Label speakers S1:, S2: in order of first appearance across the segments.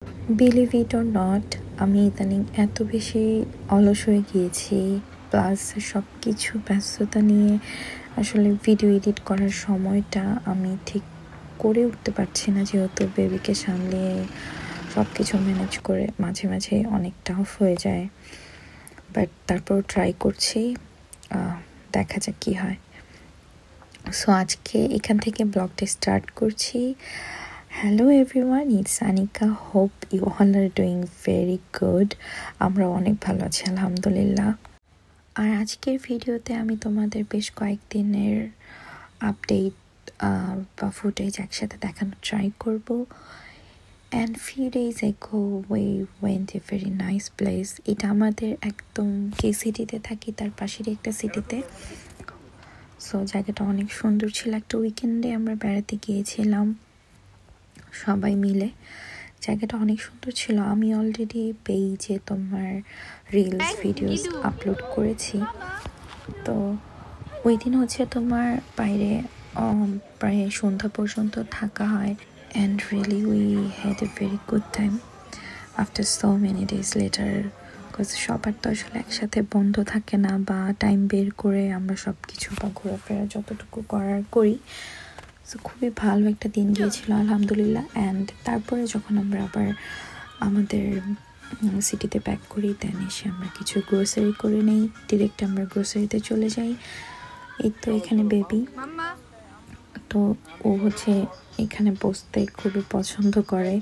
S1: Believe it or not, আমি ইদানিং এত বেশি অলস হয়ে গিয়েছি, প্লাস সব কিছু ব্যস্ততা নিয়ে আসলে ভিডিও এডিট করার সময়টা আমি ঠিক করে উঠতে পারছি না, যেহেতু বেবিকে সামলিয়ে সব কিছু ম্যানেজ করে মাঝে মাঝে অনেক টাফ হয়ে যায়। বাট তারপর ট্রাই করছি, দেখা যাক কী হয়। সো আজকে এখান থেকে ব্লগটা স্টার্ট করছি। Hello everyone, it's Anika. Hope you all are doing very good. আমরা অনেক ভালো আছি আলহামদুলিল্লাহ। আর আজকের ভিডিওতে আমি তোমাদের বেশ কয়েকদিনের আপডেট বা ফুটেজ একসাথে দেখানোর ট্রাই করব। And few days ago we went a very nice place. এটা আমাদের একদম যে সিটিতে থাকি তার পাশেরই একটা সিটিতে। সো জায়গাটা অনেক সুন্দর ছিল। একটা উইকেন্ডে আমরা বেড়াতে গিয়েছিলাম সবাই মিলে। জায়গাটা অনেক সুন্দর ছিল। আমি অলরেডি পেজে তোমার রিলস ভিডিওস আপলোড করেছি। তো ওই দিন হচ্ছে তোমার বাইরে প্রায় সন্ধ্যা পর্যন্ত থাকা হয়। And really we had a very good time after so many days letter. Because সবার তো আসলে একসাথে বন্ধ থাকে না, বা টাইম বের করে আমরা সব কিছু বা ঘোরাফেরা যতটুকু করার করি। সো খুবই ভালো একটা দিন গিয়েছিল আলহামদুলিল্লাহ। অ্যান্ড তারপরে যখন আমরা আবার আমাদের সিটিতে ব্যাক করি, দেন এসে আমরা কিছু গ্রোসারি করে নেই। ডিরেক্ট আমরা গ্রোসারিতে চলে যাই। এই তো এখানে বেবি, তো ও হচ্ছে এখানে বসতে খুবই পছন্দ করে।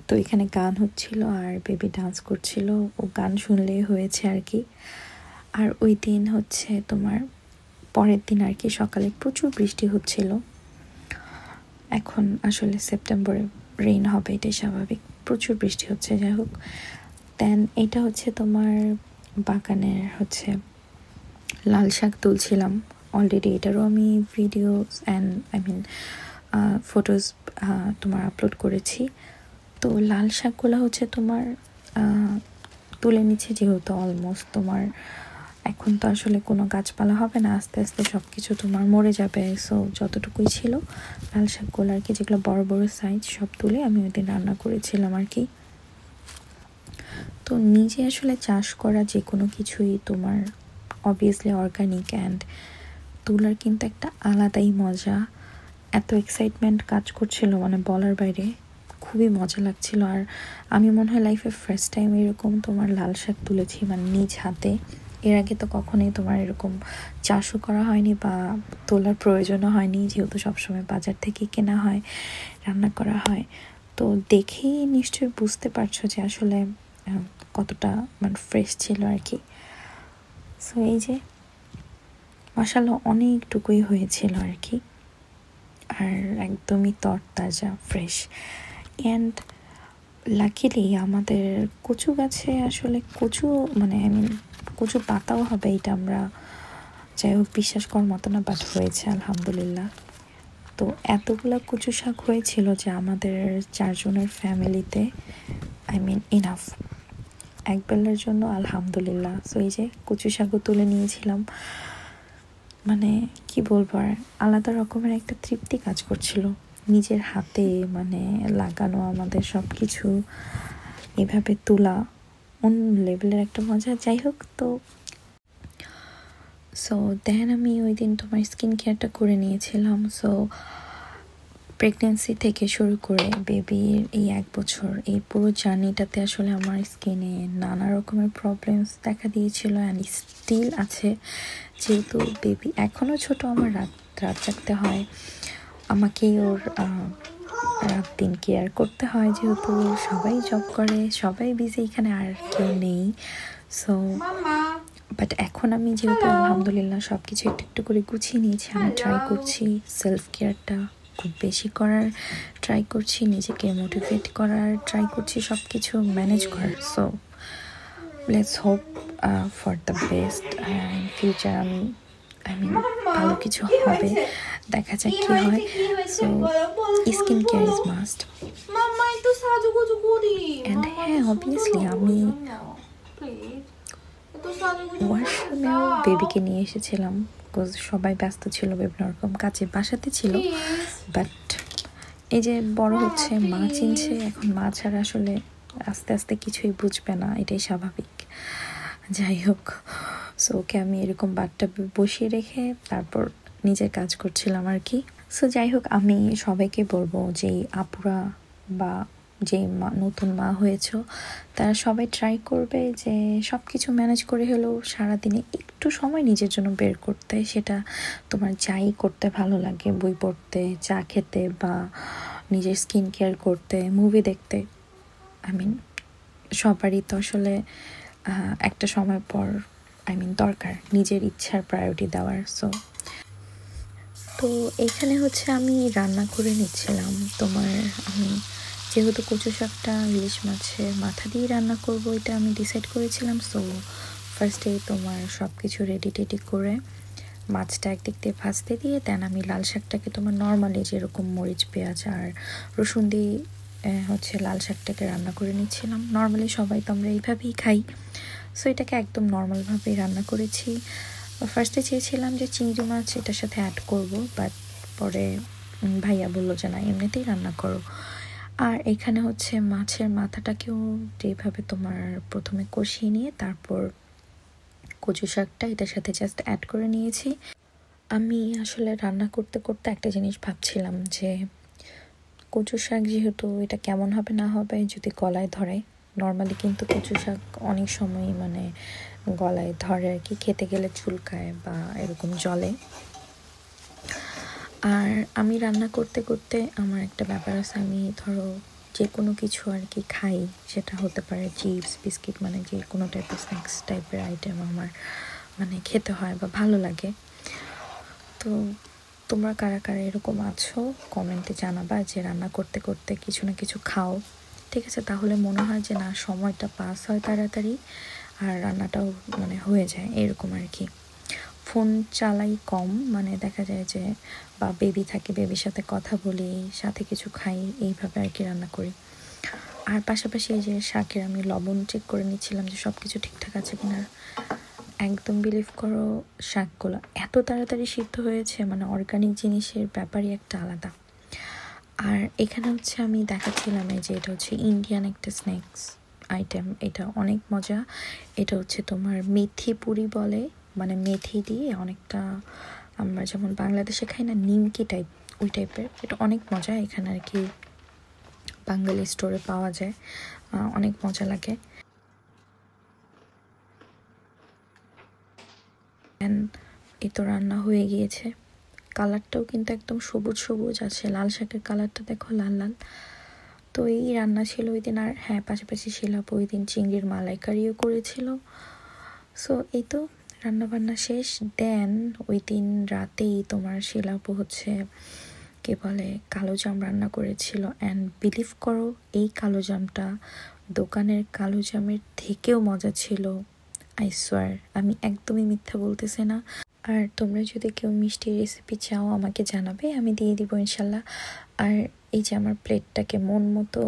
S1: তো এখানে গান হচ্ছিল আর বেবি ডান্স করছিল। ও গান শুনলেই হয়েছে আর কি। আর ওই দিন হচ্ছে তোমার পরের দিন আর কি সকালে প্রচুর বৃষ্টি হচ্ছিল। এখন আসলে সেপ্টেম্বরে রেইন হবে, এটাই স্বাভাবিক। প্রচুর বৃষ্টি হচ্ছে, যাই হোক। দেন এটা হচ্ছে তোমার বাগানের হচ্ছে লাল শাক তুলছিলাম। অলরেডি এটারও আমি ভিডিওস অ্যান্ড ফটোস তোমার আপলোড করেছি। তো লাল শাকগুলো হচ্ছে তোমার তুলে নিচ্ছে, যেহেতু অলমোস্ট তোমার এখন তো আসলে কোনো গাছপালা হবে না, আস্তে আস্তে সব কিছু তোমার মরে যাবে। সো যতটুকুই ছিল লাল শাকগুলো আর কি, যেগুলো বড় বড় সাইজ, সব তুলে আমি ওই দিন রান্না করেছিলাম আর কি। তো নিজে আসলে চাষ করা যে কোনো কিছুই তোমার অবভিয়াসলি অর্গানিক, অ্যান্ড তোলার কিন্তু একটা আলাদাই মজা। এত এক্সাইটমেন্ট কাজ করছিল, মানে বলার বাইরে, খুবই মজা লাগছিল। আর আমি মনে হয় লাইফে ফার্স্ট টাইম এরকম তোমার লাল শাক তুলেছি, মানে নিজ হাতে। এর আগে তো কখনোই তোমার এরকম চাষও করা হয়নি বা তোলার প্রয়োজনও হয়নি, যেহেতু সবসময় বাজার থেকে কেনা হয়, রান্না করা হয়। তো দেখেই নিশ্চয়ই বুঝতে পারছো যে আসলে কতটা মানে ফ্রেশ ছিল আর কি। সো এই যে মাশাআল্লাহ অনেকটুকুই হয়েছিল আর কি, আর একদমই তরতাজা ফ্রেশ। অ্যান্ড লাকিলি আমাদের কচু গাছে আসলে কচু মানে কচু পাতাও হবে, এটা আমরা যাই হোক বিশ্বাস করার মতো না, বাট হয়েছে আলহামদুলিল্লাহ। তো এতগুলো কচু শাক হয়েছিল যে আমাদের 4 জনের ফ্যামিলিতে ইনাফ এক বেলার জন্য আলহামদুলিল্লাহ। সো এই যে কচু শাকও তুলে নিয়েছিলাম। মানে কি বলবো, আর আলাদা রকমের একটা তৃপ্তি কাজ করছিল নিজের হাতে, মানে লাগানো আমাদের সব কিছু এভাবে তোলা অন্য লেভেলের একটা মজা। যাই হোক, তো সো দেন আমি ওই দিন তোমার স্কিন কেয়ারটা করে নিয়েছিলাম। সো প্রেগনেন্সি থেকে শুরু করে বেবির এই 1 বছর, এই পুরো জার্নিটাতে আসলে আমার স্কিনে নানা রকমের প্রবলেমস দেখা দিয়েছিল, অ্যান্ড স্টিল আছে। যেহেতু বেবি এখনও ছোট, আমার রাত জাগতে হয়, আমাকেই ওর রাত দিন কেয়ার করতে হয়, যেহেতু সবাই জব করে, সবাই বিজি, এখানে আর কেউ নেই। সো বাট এখন আমি যেহেতু আলহামদুলিল্লাহ সব কিছু একটু একটু করে গুছিয়ে নিয়েছি, আমি ট্রাই করছি সেলফ কেয়ারটা খুব বেশি করার ট্রাই করছি, নিজেকে মোটিভেট করার ট্রাই করছি, সব কিছু ম্যানেজ করার। So let's hope for the best. In future আমি ভালো কিছু হবে, দেখা যাক কি হয়। So skin care is must. And হ্যাঁ, অবভিয়াসলি আমি ওয়াশরুমেও বেবিকে নিয়ে এসেছিলাম, বিকজ সবাই ব্যস্ত ছিল, বিভিন্ন রকম কাজে বাসাতে ছিল। বাট এই যে বড় হচ্ছে, মা চিনছে, এখন মা ছাড়া আসলে আস্তে আস্তে কিছুই বুঝবে না, এটাই স্বাভাবিক। যাই হোক, সো ওকে আমি এরকম বাথটাবে বসিয়ে রেখে তারপর নিজের কাজ করছিলাম আর কি। সো যাই হোক, আমি সবাইকে বলবো যে আপুরা বা যে নতুন মা হয়েছো তারা সবাই ট্রাই করবে যে সব কিছু ম্যানেজ করে হলেও সারাদিনে একটু সময় নিজের জন্য বের করতে। সেটা তোমার যাই করতে ভালো লাগে, বই পড়তে, চা খেতে, বা নিজের স্কিন কেয়ার করতে, মুভি দেখতে। সবারই তো আসলে একটা সময় পর দরকার নিজের ইচ্ছার প্রায়োরিটি দেওয়ার। তো এখানে হচ্ছে আমি রান্না করে নিচ্ছিলাম তোমার। আমি যেহেতু কচু শাকটা ইলিশ মাছের মাথা দিয়ে রান্না করব, এটা আমি ডিসাইড করেছিলাম। সো ফার্স্টে তোমার সব কিছু রেডি টেডি করে মাছটা একদিক দিয়ে ভাজতে দিয়ে দেন আমি লাল শাকটাকে তোমার নর্মালি যেরকম মরিচ পেঁয়াজ আর রসুন দিয়ে হচ্ছে লাল শাকটাকে রান্না করে নিচ্ছিলাম। নর্মালি সবাই তো আমরা এইভাবেই খাই, সো এটাকে একদম নর্মালভাবেই রান্না করেছি। ফার্স্টে চেয়েছিলাম যে চিংড়ি মাছ এটার সাথে অ্যাড করব, বাট পরে ভাইয়া বললো যে না, এমনিতেই রান্না করো। আর এখানে হচ্ছে মাছের মাথাটাকেও যেভাবে তোমার প্রথমে কষিয়ে নিয়ে তারপর কচু শাকটা এটার সাথে জাস্ট অ্যাড করে নিয়েছি। আমি আসলে রান্না করতে করতে একটা জিনিস ভাবছিলাম যে কচু শাক যেহেতু এটা কেমন হবে না হবে যদি গলায় ধরে। নর্মালি কিন্তু কচু শাক অনেক সময় গলায় ধরে আর কি, খেতে গেলে চুলকায় বা এরকম জলে। আর আমি রান্না করতে করতে আমার একটা ব্যাপার আছে, আমি ধরো যে কোনো কিছু আর কি খাই, সেটা হতে পারে চিপস বিস্কিট, যে কোনো টাইপের স্ন্যাক্স টাইপের আইটেম আমার খেতে হয় বা ভালো লাগে। তো তোমরা কারা কারা এরকম আছো কমেন্টে জানাবা যে রান্না করতে করতে কিছু না কিছু খাও, ঠিক আছে? তাহলে মনে হয় যে না, সময়টা পাস হয় তাড়াতাড়ি আর রান্নাটাও হয়ে যায় এরকম আর কি। ফোন চালাই কম, দেখা যায় যে বা বেবি থাকে, বেবির সাথে কথা বলি, সাথে কিছু খাই, এইভাবে আর কি রান্না করি। আর পাশাপাশি এই যে শাকের আমি লবণ চেক করে নিচ্ছিলাম যে সব কিছু ঠিকঠাক আছে কিনা। একদম বিলিভ করো, শাকগুলো এত তাড়াতাড়ি সিদ্ধ হয়েছে, অর্গানিক জিনিসের ব্যাপারই একটা আলাদা। আর এখানে হচ্ছে আমি দেখাচ্ছিলাম যে এটা হচ্ছে ইন্ডিয়ান একটা স্ন্যাক্স আইটেম, এটা অনেক মজা। এটা হচ্ছে তোমার মেথি পুরি বলে, মেথি দিয়ে অনেকটা আমরা যেমন বাংলাদেশে খাই না নিমকি টাইপ, ওই টাইপের। এটা অনেক মজা, এখানে আর কি বাঙালি স্টোরে পাওয়া যায়, অনেক মজা লাগে। এই তো রান্না হয়ে গিয়েছে, কালারটাও কিন্তু একদম সবুজ সবুজ আছে, লাল শাকের কালারটা দেখো লাল লাল। তো এই রান্না ছিল ওই দিন। আর হ্যাঁ, পাশাপাশি শিলাপু ওই দিন চিংড়ির মালাইকারিও করেছিল। সো এই তো রান্না বান্না শেষ। দেন ওই দিন রাতেই তোমার শিলাপু হচ্ছে কে বলে কালো জাম রান্না করেছিল। অ্যান্ড বিলিভ করো, এই কালো জামটা দোকানের কালো জামের থেকেও মজা ছিল। আই সোয়ার, আমি একদমই মিথ্যা বলতেছি না। আর তোমরা যদি কেউ মিষ্টি রেসিপি চাও আমাকে জানাবে, আমি দিয়ে দিব ইনশাল্লাহ। আর এই যে আমার প্লেটটাকে মন মতো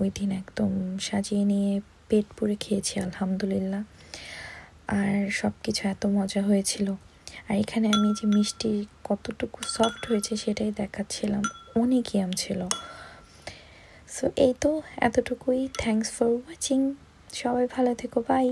S1: ওই দিন একদম সাজিয়ে নিয়ে পেট পুরে খেয়েছি আলহামদুলিল্লাহ। আর সব কিছু এত মজা হয়েছিল। আর এখানে আমি যে মিষ্টি কতটুকু সফট হয়েছে সেটাই দেখাচ্ছিলাম, অনেক ইয়াম ছিল। সো এই তো এতটুকুই। থ্যাঙ্কস ফর ওয়াচিং, সবাই ভালো থেকো, বাই।